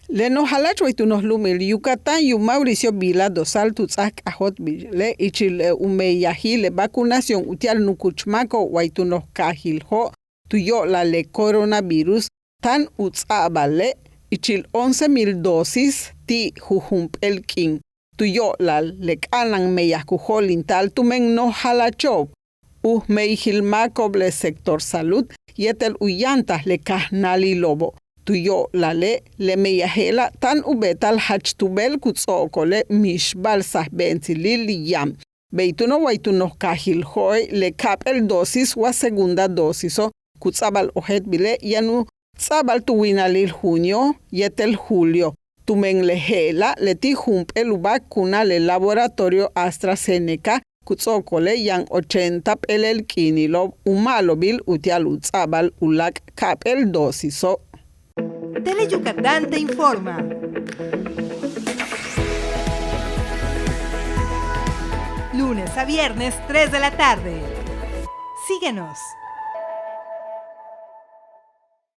Lenojalach Lumil Yucatán y Mauricio Vila dosal tutzak ajot le ichil umeyahi le vacunación utial nukuchmako waitunos kahilho tuyo la le coronavirus tan utzabale ichil 11,000 dosis ti jujump el king tuyo la le kanan meyahkujolin tal tumen no halachob meihilmakob le sector salud yetel uyantas le kahnali lobo tuyo la le meyahela tan ubetal hachtubel kutzokole mishbal sahbentilil yam. Beituno waituno kahil hoy le kap el dosis wa segunda dosiso kutzabal ojet bile yanu tzabal tuwinalil junio yetel julio. Tumen lehela le ti hump el vacuna le laboratorio AstraZeneca kutzokole yang 80 el kinilo umalobil utial utzabal ulak kap el dosiso. TELE Yucatán te informa. Lunes a viernes, 3 de la tarde. Síguenos.